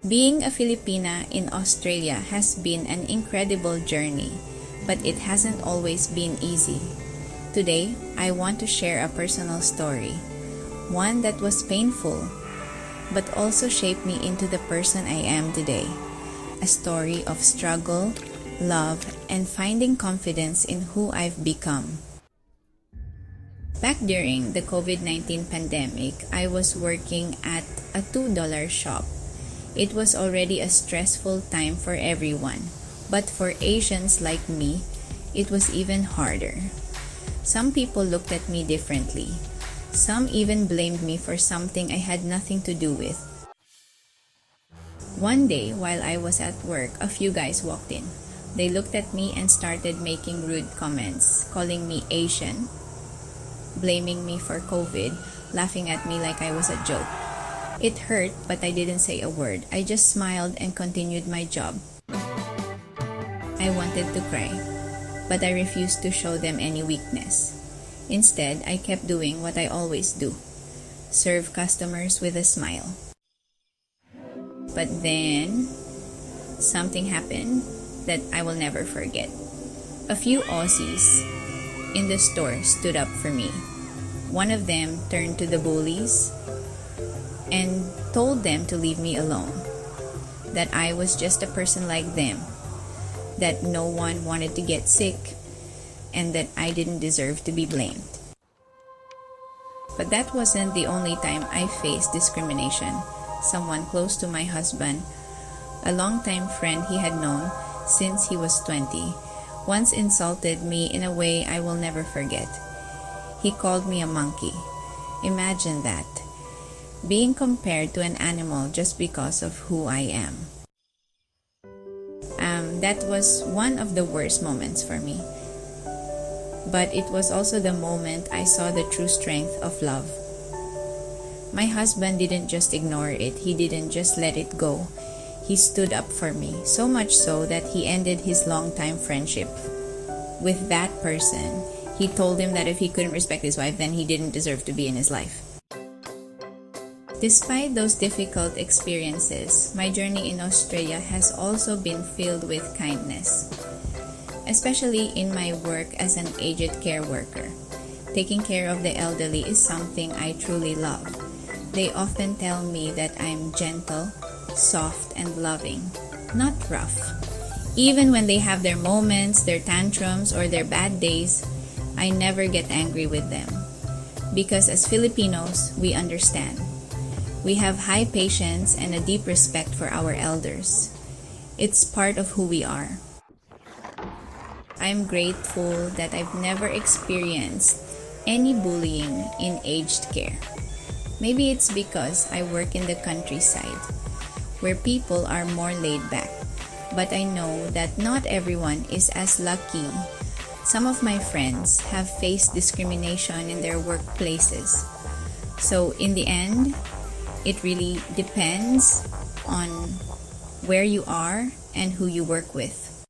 Being a Filipina in Australia has been an incredible journey, but it hasn't always been easy. Today, I want to share a personal story, one that was painful, but also shaped me into the person I am today. A story of struggle, love, and finding confidence in who I've become. Back during the COVID-19 pandemic, I was working at a $2 shop. It was already a stressful time for everyone, but for Asians like me, it was even harder. Some people looked at me differently. Some even blamed me for something I had nothing to do with. One day, while I was at work, a few guys walked in. They looked at me and started making rude comments, calling me Asian, blaming me for COVID, laughing at me like I was a joke. It hurt, but I didn't say a word. I just smiled and continued my job. I wanted to cry, but I refused to show them any weakness. Instead, I kept doing what I always do: serve customers with a smile. But then, something happened that I will never forget. A few Aussies in the store stood up for me. One of them turned to the bullies and told them to leave me alone, that I was just a person like them, that no one wanted to get sick, and that I didn't deserve to be blamed. But that wasn't the only time I faced discrimination. Someone close to my husband, a longtime friend he had known since he was 20, once insulted me in a way I will never forget. He called me a monkey. Imagine that. Being compared to an animal just because of who I am. That was one of the worst moments for me. But it was also the moment I saw the true strength of love. My husband didn't just ignore it. He didn't just let it go. He stood up for me, so much so that he ended his longtime friendship with that person. He told him that if he couldn't respect his wife, then he didn't deserve to be in his life. Despite those difficult experiences, my journey in Australia has also been filled with kindness, especially in my work as an aged care worker. Taking care of the elderly is something I truly love. They often tell me that I'm gentle, soft, and loving, not rough. Even when they have their moments, their tantrums, or their bad days, I never get angry with them. Because as Filipinos, we understand. We have high patience and a deep respect for our elders. It's part of who we are. I'm grateful that I've never experienced any bullying in aged care. Maybe it's because I work in the countryside, where people are more laid back. But I know that not everyone is as lucky. Some of my friends have faced discrimination in their workplaces. So in the end, it really depends on where you are and who you work with.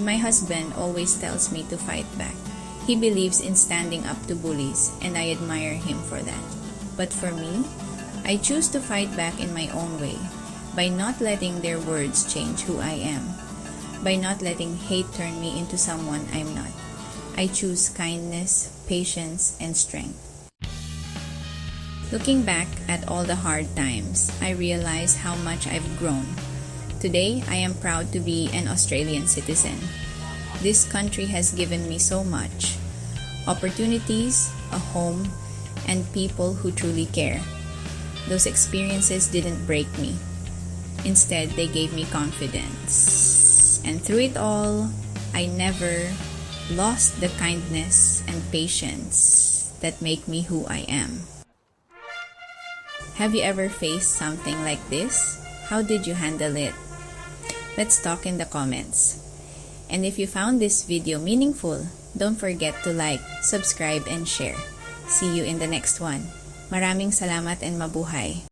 My husband always tells me to fight back. He believes in standing up to bullies, and I admire him for that. But for me, I choose to fight back in my own way, by not letting their words change who I am, by not letting hate turn me into someone I'm not. I choose kindness, patience, and strength. Looking back at all the hard times, I realize how much I've grown. Today, I am proud to be an Australian citizen. This country has given me so much: opportunities, a home, and people who truly care. Those experiences didn't break me. Instead, they gave me confidence. And through it all, I never lost the kindness and patience that make me who I am. Have you ever faced something like this? How did you handle it? Let's talk in the comments. And if you found this video meaningful, don't forget to like, subscribe, and share. See you in the next one. Maraming salamat and mabuhay.